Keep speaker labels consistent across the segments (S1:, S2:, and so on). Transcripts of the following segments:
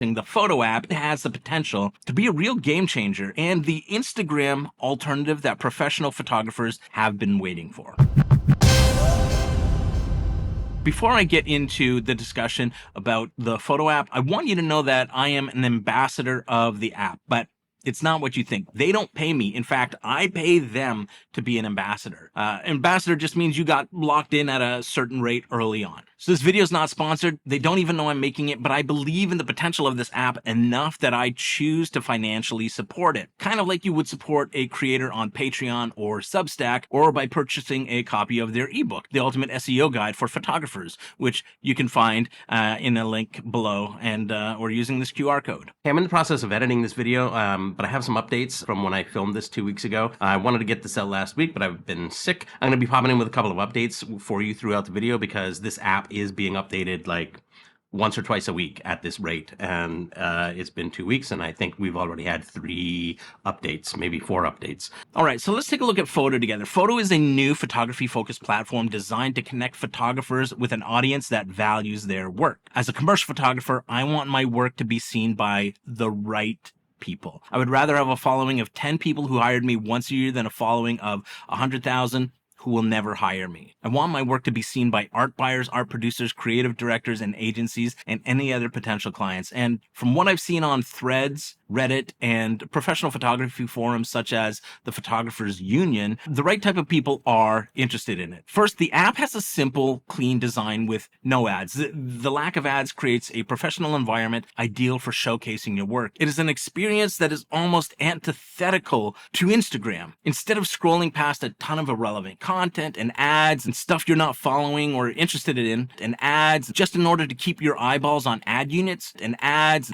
S1: The Foto app has the potential to be a real game changer and the Instagram alternative that professional photographers have been waiting for. Before I get into the discussion about the Foto app, I want you to know that I am an ambassador of the app, but it's not what you think. They don't pay me. In fact, I pay them to be an ambassador. Ambassador just means you got locked in at a certain rate early on. So this video is not sponsored. They don't even know I'm making it, but I believe in the potential of this app enough that I choose to financially support it. Kind of like you would support a creator on Patreon or Substack, or by purchasing a copy of their ebook, The Ultimate SEO Guide for Photographers, which you can find in a link below and or using this QR code.
S2: Hey, I'm in the process of editing this video, but I have some updates from when I filmed this 2 weeks ago. I wanted to get this out last week, but I've been sick. I'm going to be popping in with a couple of updates for you throughout the video because this app is being updated like once or twice a week at this rate. And it's been 2 weeks, and I think we've already had 3 updates, maybe 4 updates.
S1: All right, so let's take a look at Foto together. Foto is a new photography-focused platform designed to connect photographers with an audience that values their work. As a commercial photographer, I want my work to be seen by the right people. I would rather have a following of 10 people who hired me once a year than a following of 100,000 who will never hire me. I want my work to be seen by art buyers, art producers, creative directors, and agencies, and any other potential clients. And from what I've seen on Threads, Reddit, and professional photography forums such as the Photographers Union, the right type of people are interested in it. First, the app has a simple, clean design with no ads. The lack of ads creates a professional environment ideal for showcasing your work. It is an experience that is almost antithetical to Instagram. Instead of scrolling past a ton of irrelevant content and ads and stuff you're not following or interested in, and ads just in order to keep your eyeballs on ad units, and ads,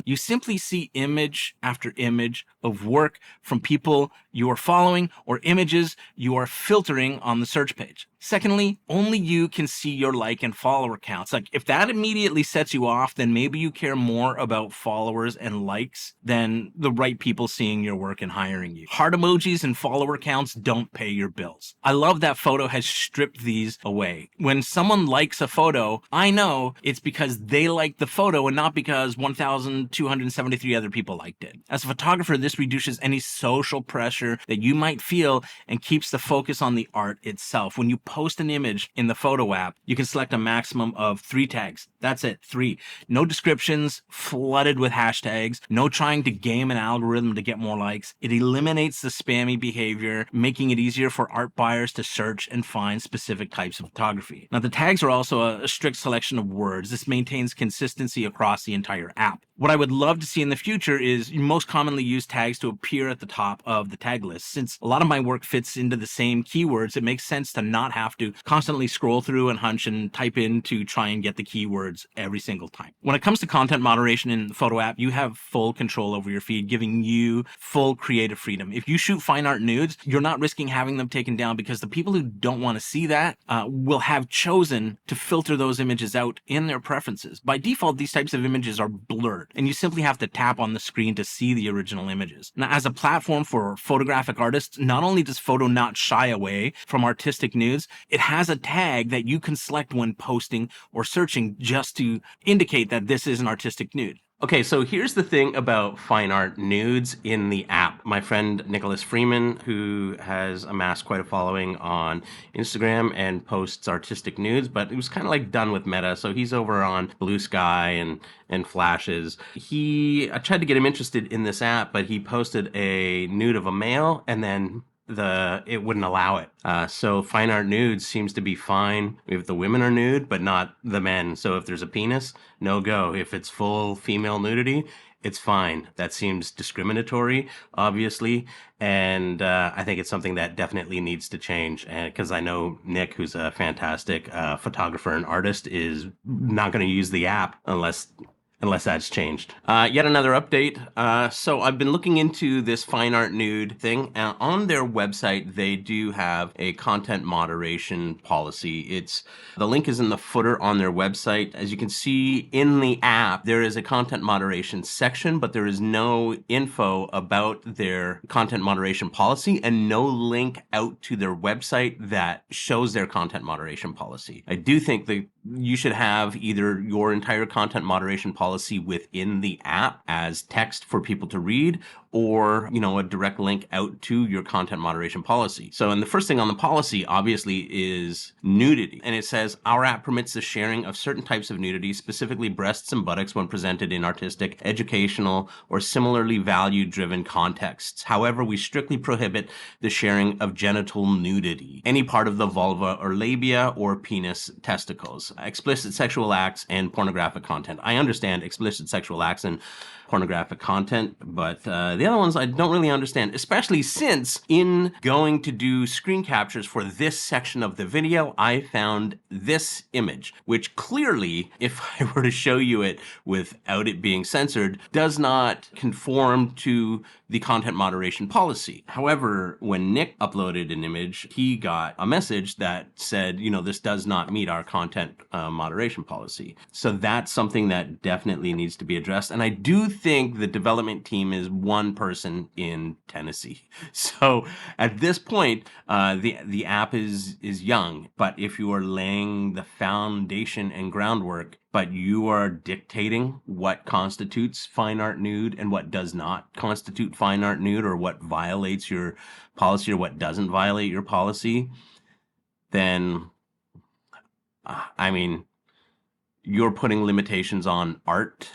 S1: you simply see image after image of work from people you are following or images you are filtering on the search page. Secondly, only you can see your like and follower counts. Like, if that immediately sets you off, then maybe you care more about followers and likes than the right people seeing your work and hiring you. Heart emojis and follower counts don't pay your bills. I love that Foto has stripped these away. When someone likes a photo, I know it's because they liked the photo and not because 1,273 other people liked it. As a photographer, this reduces any social pressure that you might feel and keeps the focus on the art itself. When you post an image in the Foto app, you can select a maximum of 3 tags. That's it, 3. No descriptions flooded with hashtags, no trying to game an algorithm to get more likes. It eliminates the spammy behavior, making it easier for art buyers to search and find specific types of photography. Now, the tags are also a strict selection of words. This maintains consistency across the entire app. What I would love to see in the future is most commonly used tags to appear at the top of the tag list. Since a lot of my work fits into the same keywords, it makes sense to not have to constantly scroll through and hunch and type in to try and get the keywords every single time. When it comes to content moderation in the Foto app, you have full control over your feed, giving you full creative freedom. If you shoot fine art nudes, you're not risking having them taken down because the people who don't want to see that will have chosen to filter those images out in their preferences. By default, these types of images are blurred, and you simply have to tap on the screen to see the original images. Now, as a platform for photographic artists, not only does Foto not shy away from artistic nudes, it has a tag that you can select when posting or searching just to indicate that this is an artistic nude.
S2: Okay, so here's the thing about fine art nudes in the app. My friend Nicholas Freeman, who has amassed quite a following on Instagram and posts artistic nudes, but he was kind of like done with Meta, so he's over on Blue Sky and Flashes. I tried to get him interested in this app, but he posted a nude of a male and then it wouldn't allow it. So fine art nudes seems to be fine if the women are nude, but not the men. So if there's a penis, no go. If it's full female nudity, it's fine. That seems discriminatory, obviously, and I think it's something that definitely needs to change. And because I know Nick, who's a fantastic photographer and artist, is not going to use the app unless that's changed. Yet another update. So I've been looking into this fine art nude thing. On their website, they do have a content moderation policy. The link is in the footer on their website. As you can see in the app, there is a content moderation section, but there is no info about their content moderation policy and no link out to their website that shows their content moderation policy. I do think you should have either your entire content moderation policy within the app as text for people to read, or, a direct link out to your content moderation policy. So, and the first thing on the policy obviously is nudity. And it says our app permits the sharing of certain types of nudity, specifically breasts and buttocks, when presented in artistic, educational, or similarly value-driven contexts. However, we strictly prohibit the sharing of genital nudity, any part of the vulva or labia or penis, testicles, explicit sexual acts, and pornographic content. I understand explicit sexual acts and pornographic content, but the other ones I don't really understand, especially since in going to do screen captures for this section of the video, I found this image, which clearly, if I were to show you it without it being censored, does not conform to the content moderation policy. However, when Nick uploaded an image, he got a message that said, this does not meet our content moderation policy. So that's something that definitely needs to be addressed. And I do think the development team is one person in Tennessee. So at this point, the app is young, but if you are laying the foundation and groundwork, but you are dictating what constitutes fine art nude and what does not constitute fine art nude, or what violates your policy or what doesn't violate your policy, then, you're putting limitations on art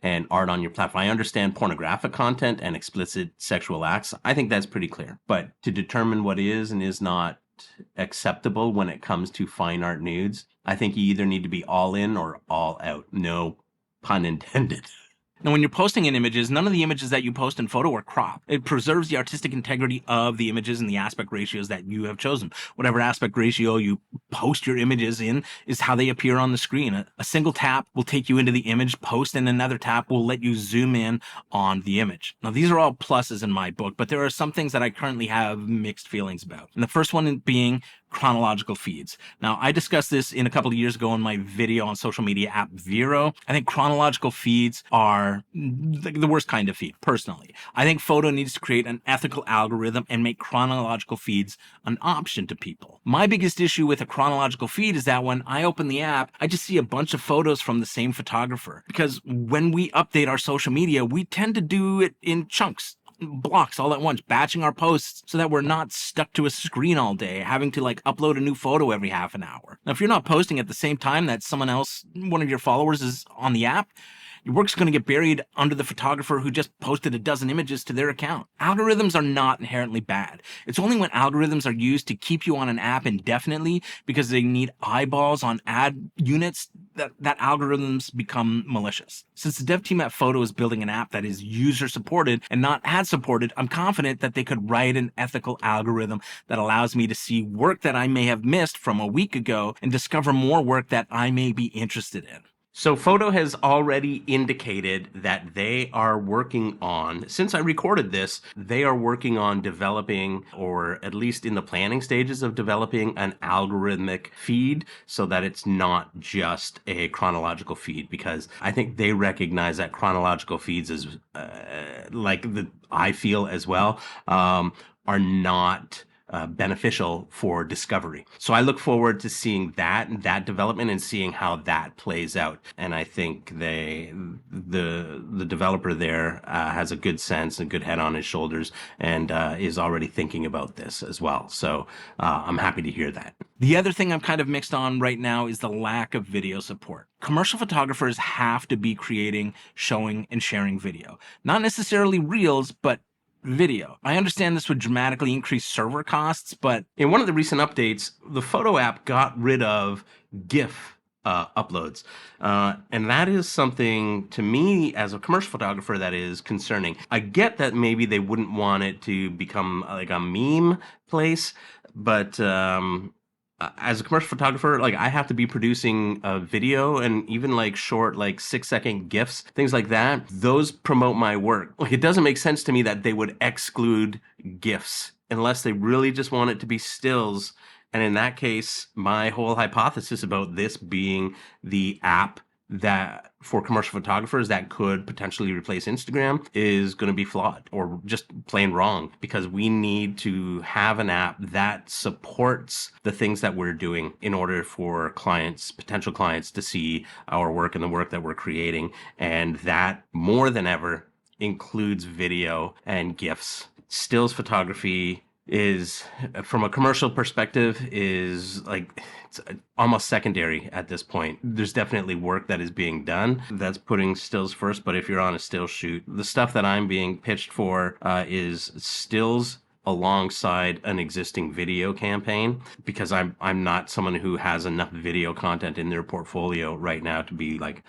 S2: and art on your platform. I understand pornographic content and explicit sexual acts. I think that's pretty clear. But to determine what is and is not acceptable when it comes to fine art nudes, I think you either need to be all in or all out. No pun intended.
S1: Now, when you're posting in images, none of the images that you post in Foto are cropped. It preserves the artistic integrity of the images and the aspect ratios that you have chosen. Whatever aspect ratio you post your images in is how they appear on the screen. A single tap will take you into the image post, and another tap will let you zoom in on the image. Now, these are all pluses in my book, but there are some things that I currently have mixed feelings about. And the first one being chronological feeds. Now, I discussed this in a couple of years ago in my video on social media app Vero. I think chronological feeds are the worst kind of feed, personally. I think Foto needs to create an ethical algorithm and make chronological feeds an option to people. My biggest issue with a chronological feed is that when I open the app, I just see a bunch of photos from the same photographer. Because when we update our social media, we tend to do it in chunks, blocks all at once, batching our posts so that we're not stuck to a screen all day, having to upload a new photo every half an hour. Now, if you're not posting at the same time that someone else, one of your followers, is on the app, your work's going to get buried under the photographer who just posted a dozen images to their account. Algorithms are not inherently bad. It's only when algorithms are used to keep you on an app indefinitely because they need eyeballs on ad units that algorithms become malicious. Since the dev team at Foto is building an app that is user-supported and not ad-supported, I'm confident that they could write an ethical algorithm that allows me to see work that I may have missed from a week ago and discover more work that I may be interested in.
S2: So Foto has already indicated that they are working on, since I recorded this, they are working on developing, or at least in the planning stages of developing, an algorithmic feed so that it's not just a chronological feed, because I think they recognize that chronological feeds is I feel as well, are not beneficial for discovery. So I look forward to seeing that development and seeing how that plays out. And I think the developer there has a good sense and good head on his shoulders, and is already thinking about this as well. So I'm happy to hear that.
S1: The other thing I'm kind of mixed on right now is the lack of video support. Commercial photographers have to be creating, showing, and sharing video. Not necessarily reels, but video. I understand this would dramatically increase server costs, but
S2: in one of the recent updates, the Foto app got rid of GIF uploads. And that is something, to me, as a commercial photographer, that is concerning. I get that maybe they wouldn't want it to become like a meme place, but as a commercial photographer, I have to be producing a video, and even short 6-second GIFs, things like that. Those promote my work. It doesn't make sense to me that they would exclude GIFs unless they really just want it to be stills. And in that case, my whole hypothesis about this being the app that for commercial photographers that could potentially replace Instagram is going to be flawed or just plain wrong, because we need to have an app that supports the things that we're doing in order for clients, potential clients, to see our work and the work that we're creating. And that more than ever includes video and GIFs. Stills photography is, from a commercial perspective, is like, it's almost secondary at this point. There's definitely work that is being done that's putting stills first, but if you're on a still shoot, the stuff that I'm being pitched for is stills alongside an existing video campaign, because I'm not someone who has enough video content in their portfolio right now to be like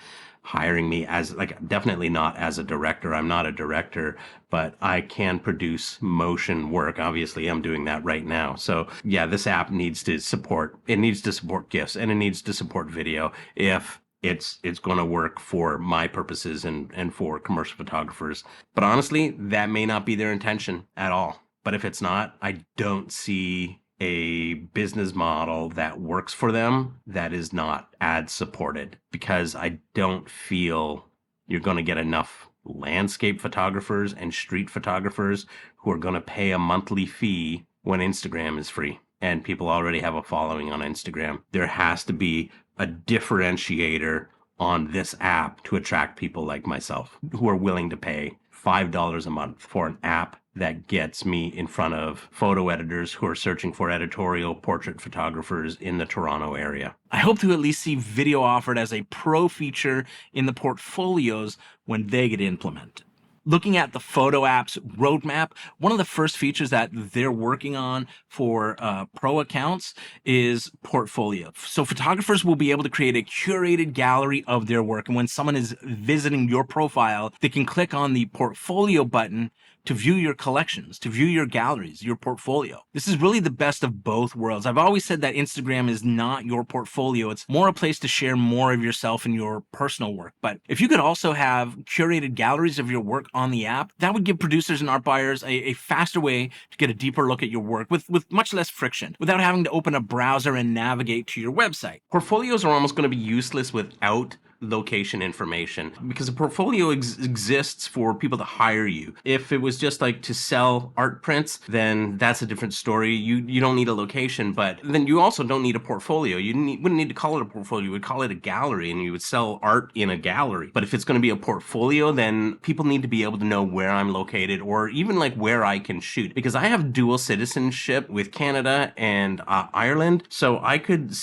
S2: hiring me as, like, definitely not as a director. I'm not a director, but I can produce motion work. Obviously, I'm doing that right now. So yeah, this app needs to support GIFs, and it needs to support video if it's going to work for my purposes and for commercial photographers. But honestly, that may not be their intention at all. But if it's not, I don't see a business model that works for them that is not ad supported, because I don't feel you're going to get enough landscape photographers and street photographers who are going to pay a monthly fee when Instagram is free and people already have a following on Instagram. There has to be a differentiator on this app to attract people like myself who are willing to pay $5 a month for an app that gets me in front of photo editors who are searching for editorial portrait photographers in the Toronto area.
S1: I hope to at least see video offered as a pro feature in the portfolios when they get implemented. Looking at the Foto app's roadmap, one of the first features that they're working on for pro accounts is portfolio. So photographers will be able to create a curated gallery of their work. And when someone is visiting your profile, they can click on the portfolio button to view your collections, to view your galleries, your portfolio. This is really the best of both worlds. I've always said that Instagram is not your portfolio. It's more a place to share more of yourself and your personal work. But if you could also have curated galleries of your work on the app, that would give producers and art buyers a faster way to get a deeper look at your work with much less friction, without having to open a browser and navigate to your website.
S2: Portfolios are almost going to be useless without location information, because a portfolio exists for people to hire you. If it was just like to sell art prints, then that's a different story. You don't need a location, but then you also don't need a portfolio. You wouldn't need to call it a portfolio. You would call it a gallery, and you would sell art in a gallery. But if it's going to be a portfolio, then people need to be able to know where I'm located, or even like where I can shoot, because I have dual citizenship with Canada and Ireland, so I could,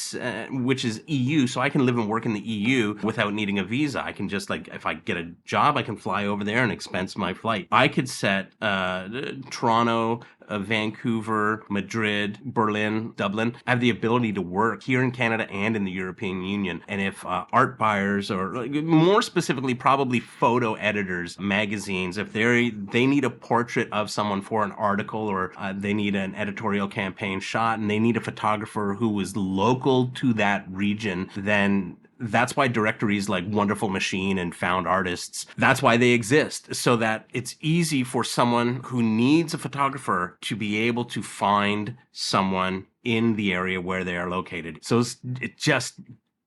S2: which is EU, so I can live and work in the EU without needing a visa. I can just, like, if I get a job, I can fly over there and expense my flight. I could set Toronto, Vancouver, Madrid, Berlin, Dublin. I have the ability to work here in Canada and in the European Union. And if art buyers, or more specifically probably photo editors, magazines, if they need a portrait of someone for an article, or they need an editorial campaign shot, and they need a photographer who is local to that region, then that's why directories like Wonderful Machine and Found Artists, that's why they exist, so that it's easy for someone who needs a photographer to be able to find someone in the area where they are located. So it just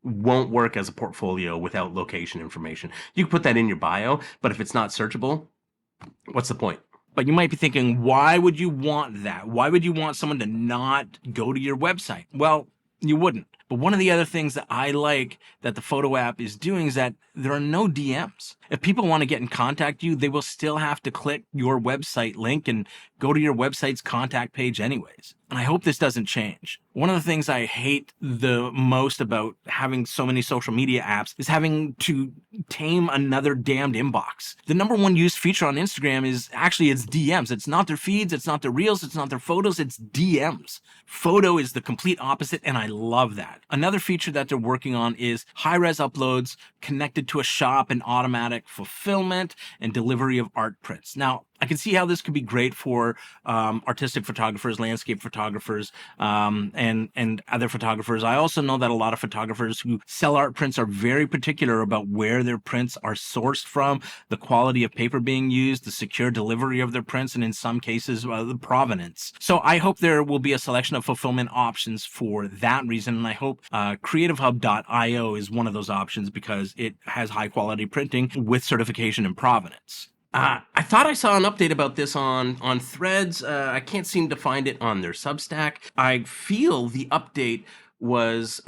S2: won't work as a portfolio without location information. You can put that in your bio, but if it's not searchable, what's the point?
S1: But you might be thinking, why would you want that? Why would you want someone to not go to your website? Well, you wouldn't. But one of the other things that I like that the Foto app is doing is that there are no DMs. If people want to get in contact you, they will still have to click your website link and go to your website's contact page anyways. And I hope this doesn't change. One of the things I hate the most about having so many social media apps is having to tame another damned inbox. The number one used feature on Instagram is actually its DMs. It's not their feeds, it's not their reels, it's not their photos, it's DMs. Foto is the complete opposite, and I love that. Another feature that they're working on is high-res uploads connected to a shop and automatic fulfillment and delivery of art prints. Now, I can see how this could be great for artistic photographers, landscape photographers, and other photographers. I also know that a lot of photographers who sell art prints are very particular about where their prints are sourced from, the quality of paper being used, the secure delivery of their prints, and in some cases, the provenance. So I hope there will be a selection of fulfillment options for that reason, and I hope CreativeHub.io is one of those options because it has high quality printing with certification and provenance.
S2: I thought I saw an update about this on Threads. I can't seem to find it on their Substack. I feel the update was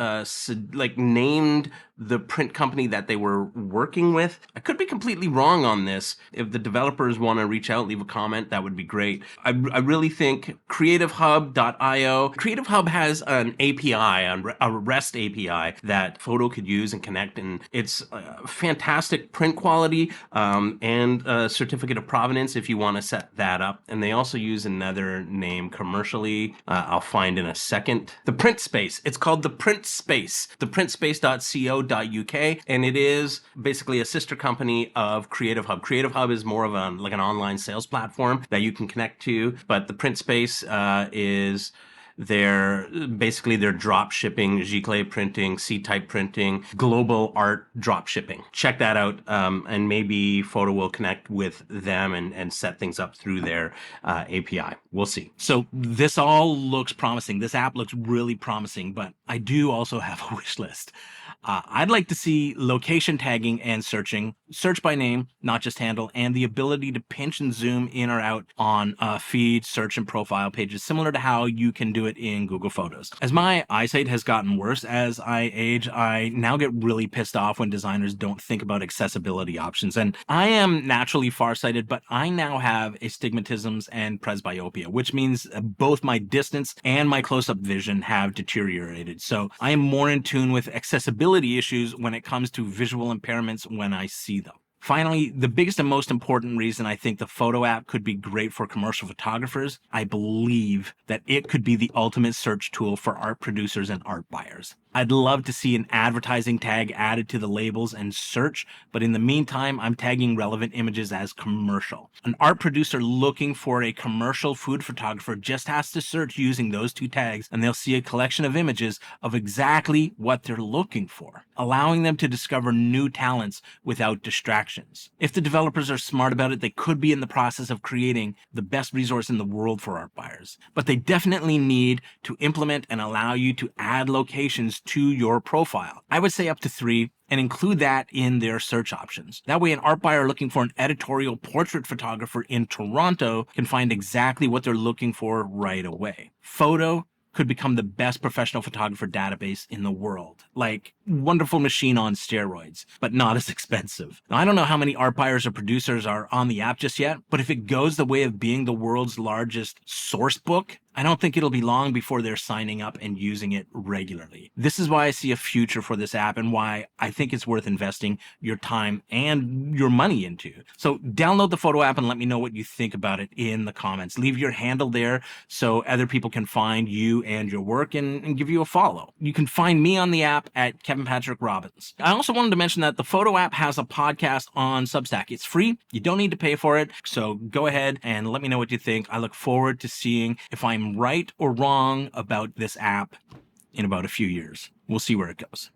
S2: like named the print company that they were working with. I could be completely wrong on this. If the developers want to reach out, leave a comment, that would be great. I really think CreativeHub.io. Creative Hub has an API, a REST API that Foto could use and connect, and it's fantastic print quality and a certificate of provenance if you want to set that up. And they also use another name commercially. I'll find in a second. The Print Space. It's called the Print Space. thePrintSpace.co.uk, and it is basically a sister company of Creative Hub. Creative Hub is more of an online sales platform that you can connect to, but the Print Space is their drop shipping, giclée printing, C-type printing, global art drop shipping. Check that out, and maybe Foto will connect with them and set things up through their API. We'll see.
S1: So this all looks promising. This app looks really promising, but I do also have a wish list. I'd like to see location tagging and searching, search by name, not just handle, and the ability to pinch and zoom in or out on feed, search, and profile pages, similar to how you can do it in Google Photos. As my eyesight has gotten worse as I age, I now get really pissed off when designers don't think about accessibility options. And I am naturally farsighted, but I now have astigmatisms and presbyopia, which means both my distance and my close-up vision have deteriorated. So I am more in tune with accessibility issues when it comes to visual impairments when I see them. Finally, the biggest and most important reason I think the Foto app could be great for commercial photographers, I believe that it could be the ultimate search tool for art producers and art buyers. I'd love to see an advertising tag added to the labels and search, but in the meantime, I'm tagging relevant images as commercial. An art producer looking for a commercial food photographer just has to search using those two tags, and they'll see a collection of images of exactly what they're looking for, allowing them to discover new talents without distractions. If the developers are smart about it, they could be in the process of creating the best resource in the world for art buyers. But they definitely need to implement and allow you to add locations to your profile. I would say up to 3, and include that in their search options. That way, an art buyer looking for an editorial portrait photographer in Toronto can find exactly what they're looking for right away. Foto could become the best professional photographer database in the world. Like, wonderful machine on steroids, but not as expensive. Now, I don't know how many art buyers or producers are on the app just yet, but if it goes the way of being the world's largest source book, I don't think it'll be long before they're signing up and using it regularly. This is why I see a future for this app and why I think it's worth investing your time and your money into. So download the Foto app and let me know what you think about it in the comments. Leave your handle there so other people can find you and your work and give you a follow. You can find me on the app at Kevin Patrick Robbins. I also wanted to mention that the Foto app has a podcast on Substack. It's free. You don't need to pay for it. So go ahead and let me know what you think. I look forward to seeing if I'm right or wrong about this app in about a few years. We'll see where it goes.